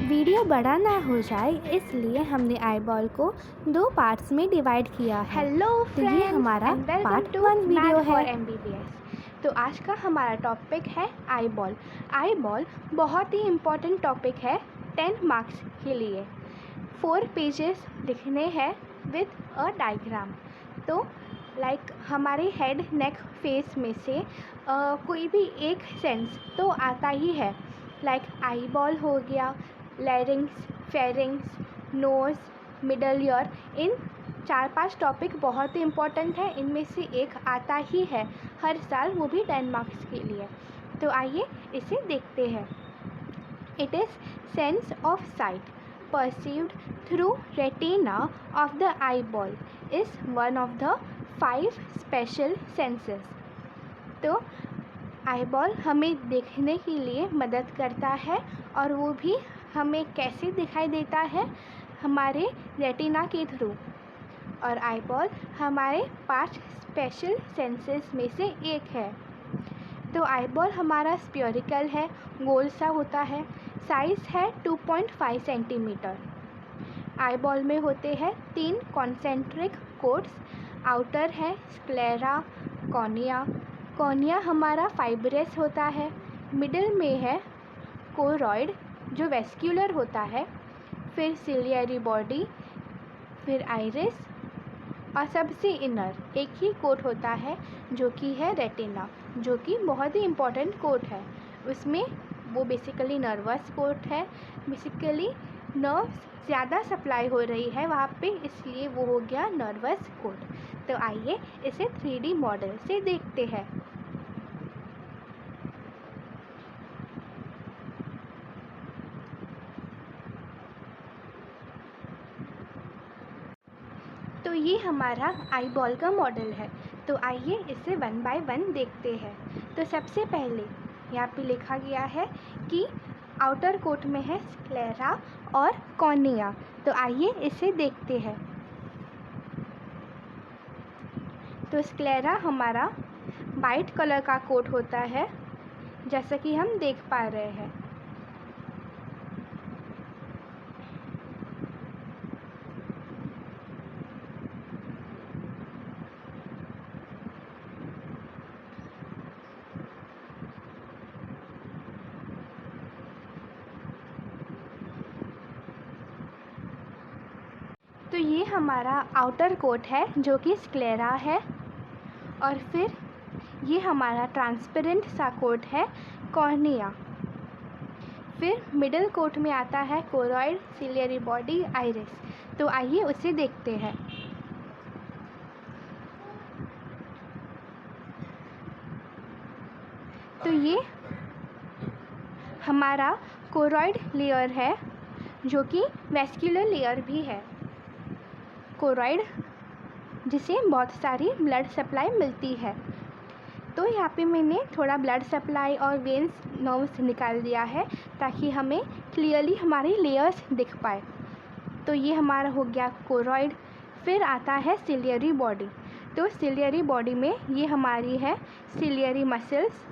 Video बड़ा ना हो जाए इसलिए हमने आई बॉल को 2 पार्ट्स में डिवाइड किया है। हेलो तो ये हमारा पार्ट 1 वीडियो है। MBBS। तो आज का हमारा टॉपिक है आई बॉल। आई बॉल बहुत ही इम्पोर्टेंट टॉपिक है 10 मार्क्स के लिए। 4 पेजेस लिखने हैं विद अ डायग्राम। तो लाइक हमारे हेड नेक फेस में से कोई भी एक सेंस तो आता ही है। लाइक आई बॉल हो गया, larynx, pharynx, nose, middle ear. इन 4-5 टॉपिक बहुत ही इम्पोर्टेंट है, इनमें से एक आता ही है हर साल, वो भी 10 मार्क्स के लिए। तो आइए इसे देखते हैं। It is sense of site perceived through retina of the eyeball is one of the 5 special senses। तो आईबॉल हमें देखने के लिए मदद करता है, और वो भी हमें कैसे दिखाई देता है, हमारे रेटिना के थ्रू। और आईबॉल हमारे 5 स्पेशल सेंसेस में से एक है। तो आईबॉल हमारा स्फेरिकल है, गोल सा होता है, साइज़ है 2.5 सेंटीमीटर। आईबॉल में होते हैं 3 कॉन्सेंट्रिक कोट्स। आउटर है स्क्लेरा, कॉर्निया। कॉर्निया हमारा फाइब्रस होता है। मिडिल में है कोरॉइड जो वेस्क्यूलर होता है, फिर सिलियरी बॉडी, फिर आइरिस, और सबसे इनर एक ही कोट होता है जो कि है रेटिना, जो कि बहुत ही इम्पोर्टेंट कोट है। उसमें वो बेसिकली नर्वस कोट है। बेसिकली नर्व्स ज़्यादा सप्लाई हो रही है वहाँ पे, इसलिए वो हो गया नर्वस कोट। तो आइए इसे 3D मॉडल से देखते हैं। तो ये हमारा आई बॉल का मॉडल है। तो आइए इसे 1 बाय 1 देखते हैं। तो सबसे पहले यहाँ पे लिखा गया है कि आउटर कोट में है स्क्लेरा और कॉर्निया। तो आइए इसे देखते हैं। तो स्क्लेरा हमारा वाइट कलर का कोट होता है, जैसा कि हम देख पा रहे हैं। तो ये हमारा आउटर कोट है जो कि स्क्लेरा है, और फिर ये हमारा ट्रांसपेरेंट सा कोट है कॉर्निया। फिर मिडल कोट में आता है कोरॉइड, सिलियरी बॉडी, आइरिस। तो आइए उसे देखते हैं। तो ये हमारा कोरॉइड लेयर है जो कि वेस्क्यूलर लेयर भी है। कोरॉइड जिसे बहुत सारी ब्लड सप्लाई मिलती है। तो यहाँ पे मैंने थोड़ा ब्लड सप्लाई और वेन्स, नर्व्स निकाल दिया है ताकि हमें क्लियरली हमारी लेयर्स दिख पाए। तो ये हमारा हो गया कोरॉइड। फिर आता है सिलियरी बॉडी। तो सिलियरी बॉडी में ये हमारी है सिलियरी मसल्स,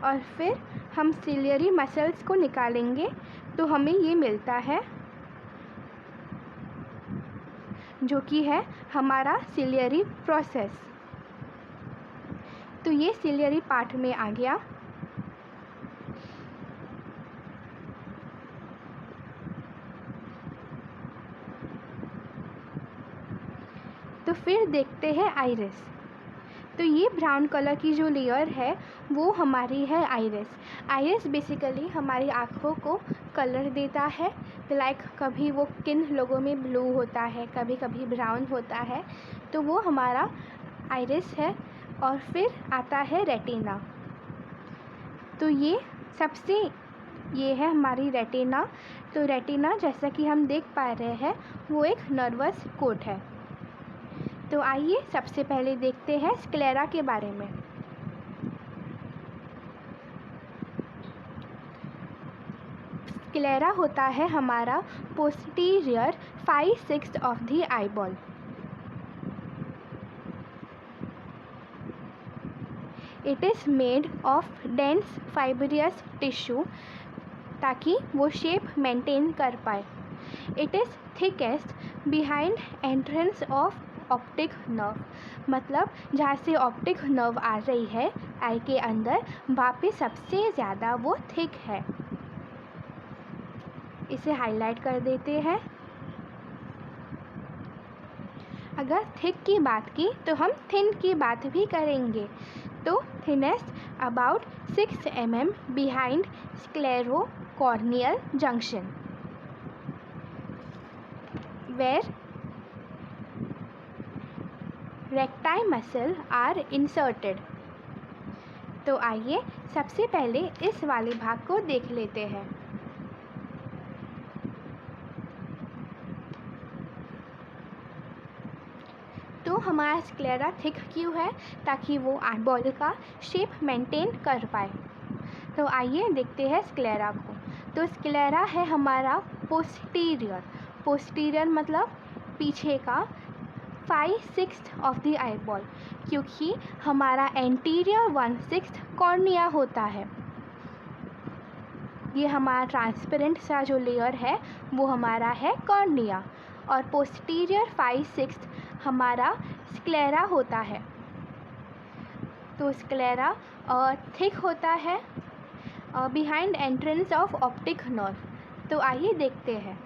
और फिर हम सिलियरी मसल्स को निकालेंगे तो हमें ये मिलता है जो कि है हमारा सिलियरी प्रोसेस। तो ये सिलियरी पार्ट में आ गया। तो फिर देखते हैं आइरिस। तो ये ब्राउन कलर की जो लेयर है वो हमारी है आइरिस। आइरिस बेसिकली हमारी आँखों को कलर देता है। लाइक कभी वो किन लोगों में ब्लू होता है, कभी कभी ब्राउन होता है, तो वो हमारा आइरिस है। और फिर आता है रेटिना। तो ये है हमारी रेटिना। तो रेटिना जैसा कि हम देख पा रहे हैं वो एक नर्वस कोट है। तो आइए सबसे पहले देखते हैं स्क्लेरा के बारे में। स्क्लेरा होता है हमारा posterior 5/6 of the eyeball. It is made of dense fibrous tissue ताकि वो शेप मेंटेन कर पाए। It is thickest behind entrance of optic nerve, मतलब जहाँ से ऑप्टिक नर्व आ रही है आई के अंदर, वहाँ पे सबसे ज़्यादा वो थिक है। इसे हाईलाइट कर देते हैं। अगर थिक की बात की तो हम थिन की बात भी करेंगे। तो thinnest about 6 mm behind sclerocorneal junction where recti muscle are inserted. तो आइए सबसे पहले इस वाले भाग को देख लेते हैं। तो हमारा स्क्लेरा थिक क्यों है? ताकि वो आईबॉल का शेप मेंटेन कर पाए। तो आइए देखते हैं स्क्लेरा को। तो स्क्लेरा है हमारा पोस्टीरियर मतलब पीछे का 5/6 ऑफ द आईबॉल, क्योंकि हमारा एंटीरियर 1/6 कॉर्निया होता है। ये हमारा ट्रांसपेरेंट सा जो लेयर है वो हमारा है कॉर्निया, और पोस्टीरियर 5/6 हमारा स्क्लेरा होता है। तो स्क्लेरा थिक होता है behind entrance of optic nerve. तो आइए देखते हैं।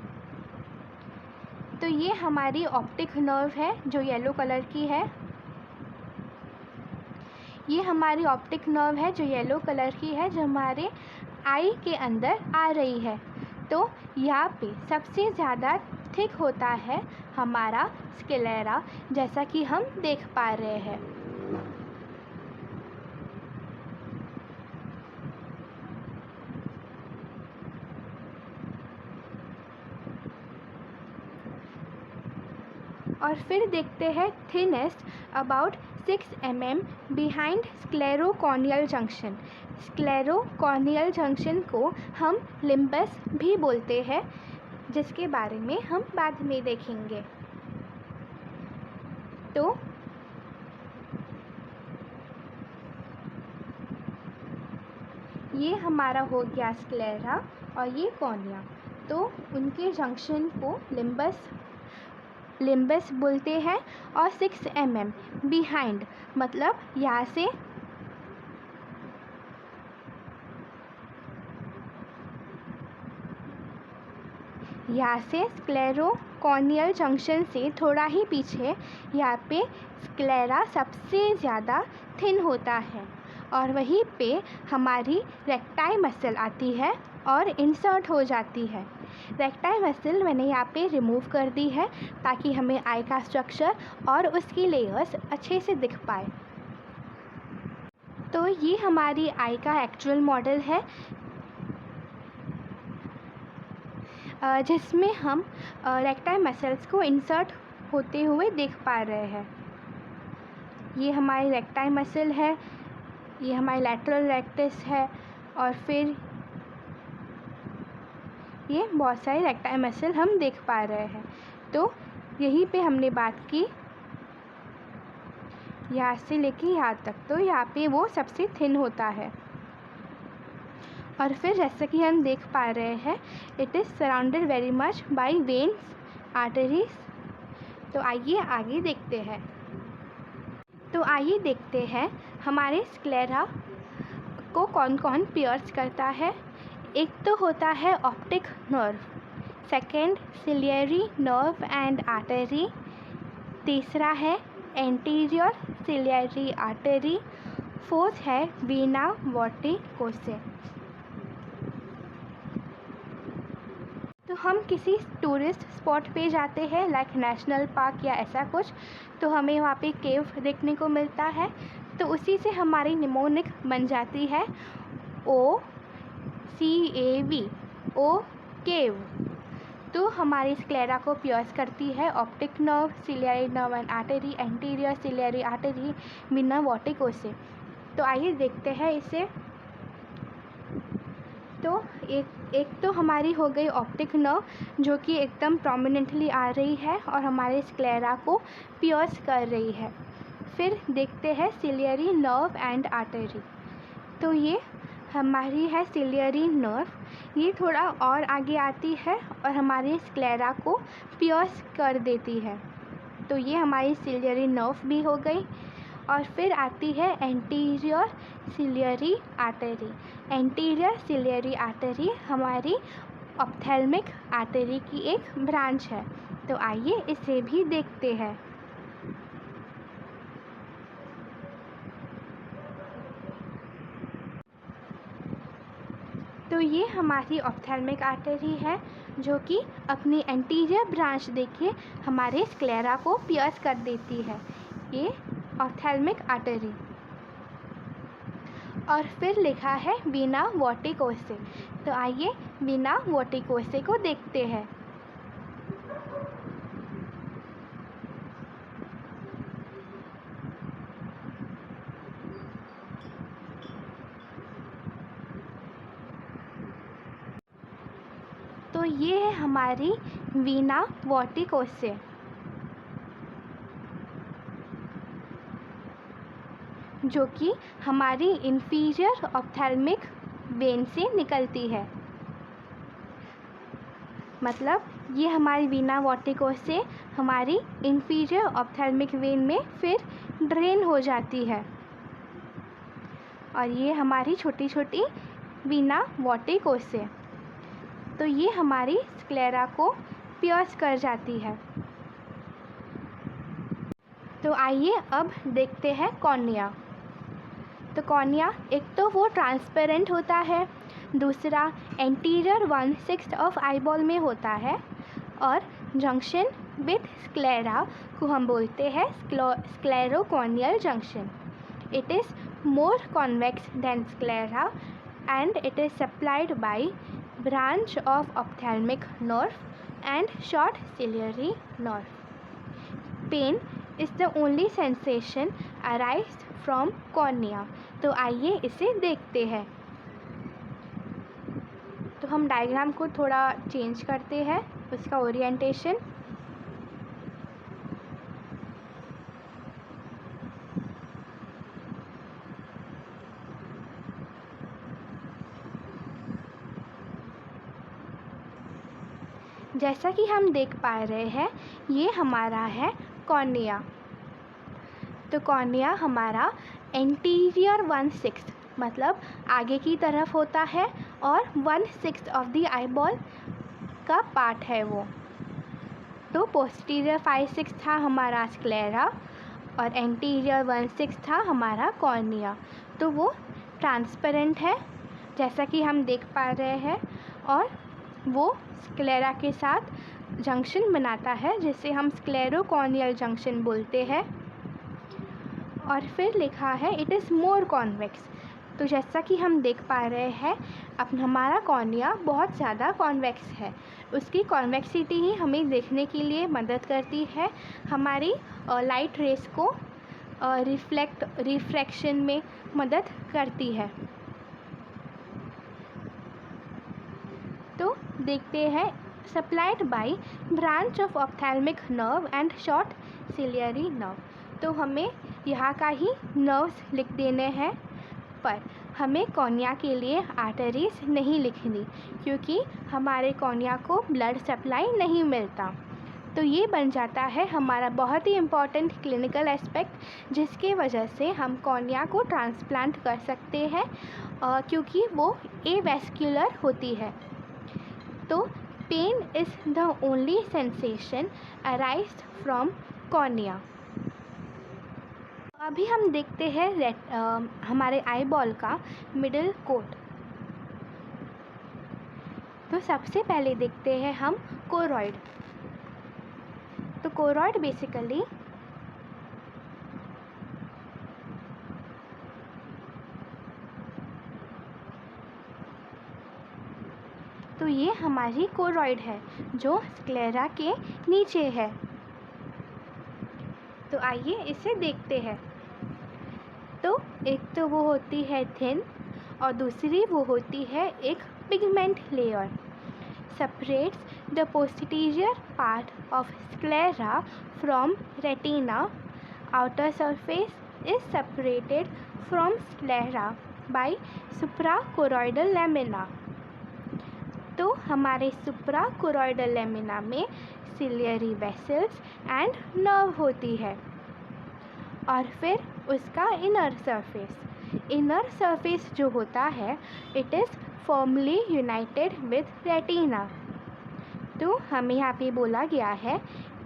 तो ये हमारी ऑप्टिक नर्व है जो येलो कलर की है। ये हमारी ऑप्टिक नर्व है जो येलो कलर की है, जो हमारे आई के अंदर आ रही है। तो यहाँ पे सबसे ज़्यादा थिक होता है हमारा स्क्लेरा, जैसा कि हम देख पा रहे हैं। और फिर देखते हैं thinnest about 6 mm behind sclerocorneal junction. Sclerocorneal junction को हम लिम्बस भी बोलते हैं, जिसके बारे में हम बाद में देखेंगे। तो ये हमारा हो गया स्क्लेरा और ये कॉर्निया। तो उनके जंक्शन को लिम्बस बोलते हैं। और 6 mm बिहाइंड मतलब यहाँ से स्क्लेरोकॉर्नियल जंक्शन से थोड़ा ही पीछे यहाँ पे स्क्लेरा सबसे ज़्यादा थिन होता है, और वहीं पे हमारी रेक्टाई मसल आती है और इंसर्ट हो जाती है। रेक्टाई मसल मैंने यहाँ पे रिमूव कर दी है ताकि हमें आई का स्ट्रक्चर और उसकी लेयर्स अच्छे से दिख पाए। तो ये हमारी आई का एक्चुअल मॉडल है, जिसमें हम रेक्टाई मसल्स को इंसर्ट होते हुए देख पा रहे हैं। ये हमारी रेक्टाई मसल है, ये हमारी लैटरल रेक्टस है, और फिर ये बहुत सारी रेक्टाई मसल हम देख पा रहे हैं। तो यहीं पे हमने बात की यहाँ से लेके यहाँ तक। तो यहाँ पे वो सबसे थिन होता है, और फिर जैसा कि हम देख पा रहे हैं it is surrounded very much by veins, arteries. तो आइए आगे देखते हैं। तो आइए देखते हैं हमारे स्क्लेरा को कौन कौन पियर्स करता है। एक तो होता है optic nerve, second ciliary nerve and artery, तीसरा है एंटीरियर सिलियरी आर्टरी, फोर्थ है वीना वर्टिकोसे। तो हम किसी टूरिस्ट स्पॉट पे जाते हैं लाइक नेशनल पार्क या ऐसा कुछ, तो हमें वहाँ पे केव देखने को मिलता है। तो उसी से हमारी निमोनिक बन जाती है OCAV, ओ केव। तो हमारी स्क्लेरा को पियर्स करती है optic nerve, ciliary nerve and artery, anterior ciliary artery, venae vorticosae. तो आइए देखते हैं इसे। तो एक तो हमारी हो गई ऑप्टिक नर्व जो कि एकदम प्रोमिनेंटली आ रही है और हमारे स्क्लेरा को पियर्स कर रही है। फिर देखते हैं सिलियरी नर्व एंड आर्टरी। तो ये हमारी है सिलियरी नर्व। ये थोड़ा और आगे आती है और हमारे स्क्लेरा को पियर्स कर देती है। तो ये हमारी सिलियरी नर्व भी हो गई। और फिर आती है anterior ciliary artery. Anterior ciliary artery हमारी ऑप्थेल्मिक आर्टरी की एक ब्रांच है। तो आइए इसे भी देखते हैं। तो ये हमारी ऑप्थेल्मिक आर्टरी है जो कि अपनी एंटीरियर ब्रांच देके हमारे स्क्लेरा को पियर्स कर देती है। ये ऑप्थेल्मिक आर्टरी। और फिर लिखा है वीना वर्टिकोसे। तो आइए वीना वर्टिकोसे को देखते हैं। तो ये है हमारी वीना वर्टिकोसे। जो कि हमारी इंफीरियर ऑप्थेल्मिक वेन से निकलती है। मतलब ये हमारी वीना वर्टिकोसे हमारी इंफीरियर ऑप्थेल्मिक वेन में फिर ड्रेन हो जाती है। और ये हमारी छोटी छोटी वीना वर्टिकोसे। तो ये हमारी स्क्लेरा को पियर्स कर जाती है। तो आइए अब देखते हैं कॉर्निया। तो कॉर्निया एक तो वो ट्रांसपेरेंट होता है, दूसरा एंटीरियर 1/6 ऑफ आईबॉल में होता है और जंक्शन विथ स्क्लेरा को हम बोलते हैं sclerocorneal junction. It is more convex than sclera and it is supplied by branch of ophthalmic nerve and short ciliary nerve. Pain is the only sensation arised from cornea. तो आइए इसे देखते हैं। तो हम डायग्राम को थोड़ा चेंज करते हैं, उसका ओरिएंटेशन। जैसा कि हम देख पा रहे हैं ये हमारा है कॉर्निया। तो कॉर्निया हमारा एंटीरियर 1/6 मतलब आगे की तरफ होता है और 1/6 ऑफ द आईबॉल का पार्ट है वो। तो पोस्टीरियर 5/6 था हमारा स्क्लेरा और एंटीरियर 1/6 था हमारा कॉर्निया। तो वो ट्रांसपेरेंट है जैसा कि हम देख पा रहे हैं और वो स्क्लेरा के साथ जंक्शन बनाता है जिसे हम स्क्लेरोकॉर्नियल जंक्शन बोलते हैं। और फिर लिखा है इट इज़ मोर कॉन्वेक्स। तो जैसा कि हम देख पा रहे हैं अब हमारा कॉर्निया बहुत ज़्यादा कॉन्वेक्स है। उसकी कॉन्वेक्सिटी ही हमें देखने के लिए मदद करती है, हमारी लाइट रेस को रिफ्रैक्शन में मदद करती है। तो देखते हैं supplied by branch of ophthalmic nerve and short ciliary nerve. तो हमें यहाँ का ही नर्व्स लिख देने हैं, पर हमें कॉर्निया के लिए आर्टरीज नहीं लिखनी क्योंकि हमारे कॉर्निया को ब्लड सप्लाई नहीं मिलता। तो ये बन जाता है हमारा बहुत ही इम्पॉर्टेंट क्लिनिकल एस्पेक्ट जिसके वजह से हम कॉर्निया को ट्रांसप्लांट कर सकते हैं क्योंकि वो एवेस्क्युलर होती है। तो pain is the only sensation arised from cornea. अभी हम देखते हैं हमारे आई बॉल का मिडल कोट। तो सबसे पहले देखते हैं हम कोरॉइड। तो कोरॉइड बेसिकली तो ये हमारी कोरॉइड है जो स्क्लेरा के नीचे है। तो आइए इसे देखते हैं। तो एक तो वो होती है थिन और दूसरी वो होती है एक pigment layer separates the posterior part of sclera from retina. Outer surface is separated from sclera by suprachoroidal lamina. तो हमारे सुप्राकोरॉइडल लैमिना में सिलियरी वेसल्स एंड नर्व होती है। और फिर उसका इनर सरफेस जो होता है it is firmly United with retina. तो हमें यहाँ पे बोला गया है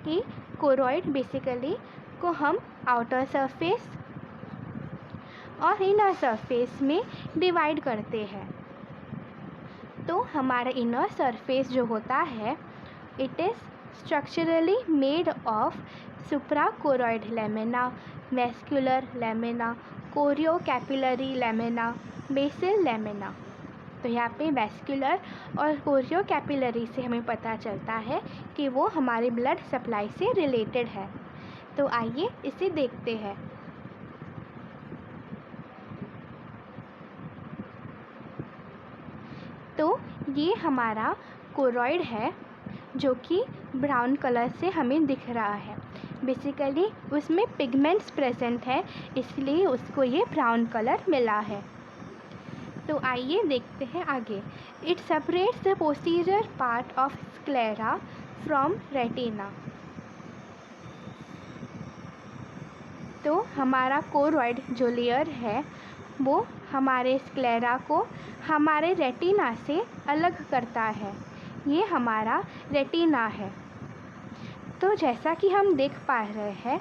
कि कोरॉइड बेसिकली को हम आउटर सरफेस और इनर सरफेस में डिवाइड करते हैं। तो हमारा इनर सरफेस जो होता है it is structurally made of suprachoroid lamina, vascular lamina, choriocapillary lamina, basal lamina. तो यहाँ पे वेस्कुलर और कोरियोकैपिलरी से हमें पता चलता है कि वो हमारे ब्लड सप्लाई से रिलेटेड है। तो आइए इसे देखते हैं। तो ये हमारा कोरॉइड है जो कि ब्राउन कलर से हमें दिख रहा है। बेसिकली उसमें पिगमेंट्स प्रेजेंट है इसलिए उसको ये ब्राउन कलर मिला है। तो आइए देखते हैं आगे। It separates the posterior part of sclera from retina. तो हमारा कोरॉइड जो लेयर है वो हमारे स्क्लेरा को हमारे रेटिना से अलग करता है। ये हमारा रेटिना है। तो जैसा कि हम देख पा रहे हैं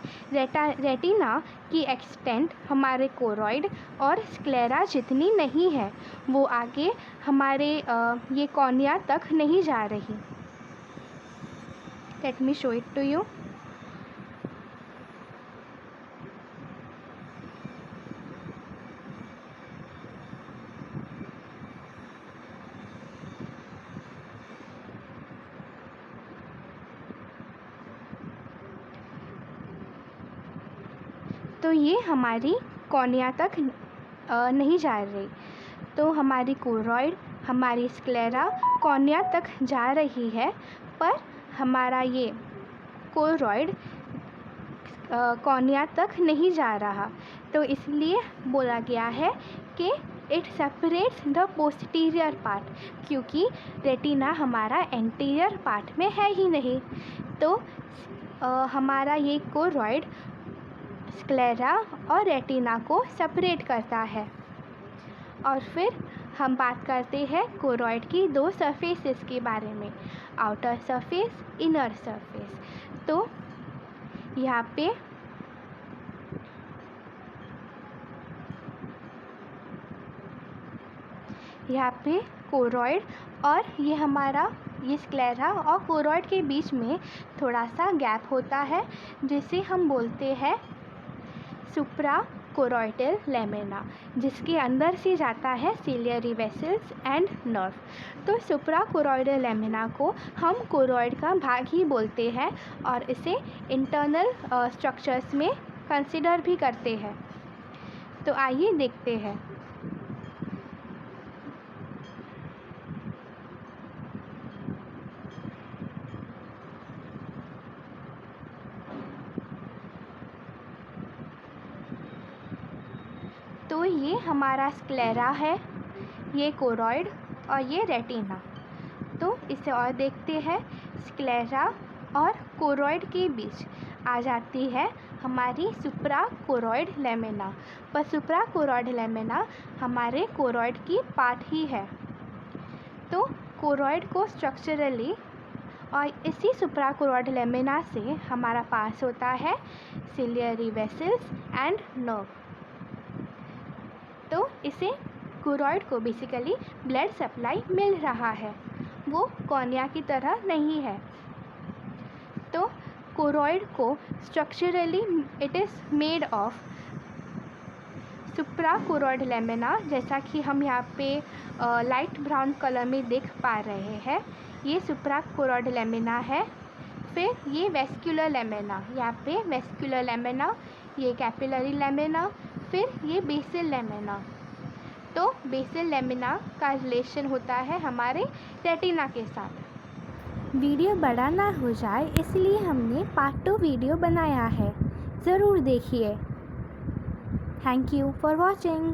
रेटिना की एक्सटेंट हमारे कोरॉइड और स्क्लेरा जितनी नहीं है, वो आगे हमारे ये कॉर्निया तक नहीं जा रही। Let me show it to you. तो ये हमारी कॉर्निया तक नहीं जा रही। तो हमारी कोरॉइड, हमारी स्क्लेरा कॉर्निया तक जा रही है, पर हमारा ये कोरॉइड कॉर्निया तक नहीं जा रहा। तो इसलिए बोला गया है कि it separates the posterior part, क्योंकि रेटिना हमारा एंटीरियर पार्ट में है ही नहीं। तो हमारा ये कोरॉइड स्क्लेरा और रेटिना को सेपरेट करता है। और फिर हम बात करते हैं कोरॉइड की दो सरफेसेस के बारे में, आउटर सरफेस, इनर सरफेस। तो यहाँ पे कोरॉइड और ये स्क्लेरा और कोरॉइड के बीच में थोड़ा सा गैप होता है जिसे हम बोलते हैं सुप्राकोरॉइडल लैमिना, जिसके अंदर से जाता है सिलियरी वेसल्स एंड नर्व। तो सुप्राकोरॉइडल लैमिना को हम कोरॉइड का भाग ही बोलते हैं और इसे इंटरनल स्ट्रक्चर्स में कंसिडर भी करते हैं। तो आइए देखते हैं। तो ये हमारा स्क्लेरा है, ये कोरॉइड और ये रेटिना। तो इसे और देखते हैं। स्क्लेरा और कोरॉइड के बीच आ जाती है हमारी सुप्राकोरॉइड लैमिना, पर सुप्राकोरॉइड लैमिना हमारे कोरॉइड की पार्ट ही है। तो कोरॉइड को स्ट्रक्चरली और इसी सुप्राकोरॉइड लैमिना से हमारा पास होता है सिलियरी वेसल्स एंड नर्व। तो इसे कोरॉइड को बेसिकली ब्लड सप्लाई मिल रहा है, वो कॉर्निया की तरह नहीं है। तो कोरॉइड को structurally it is made of suprachoroid lamina, जैसा कि हम यहाँ पे लाइट ब्राउन कलर में देख पा रहे हैं। ये सुप्राकोरॉइड लैमिना है। फिर ये वेस्कुलर लैमिना, यहाँ पे वेस्कुलर लैमिना, ये कैपिलरी लैमिना, फिर ये बेसल लैमिना। तो बेसल लैमिना का रिलेशन होता है हमारे रेटिना के साथ। वीडियो बड़ा ना हो जाए इसलिए हमने पार्ट 2 वीडियो बनाया है, ज़रूर देखिए। Thank you for watching.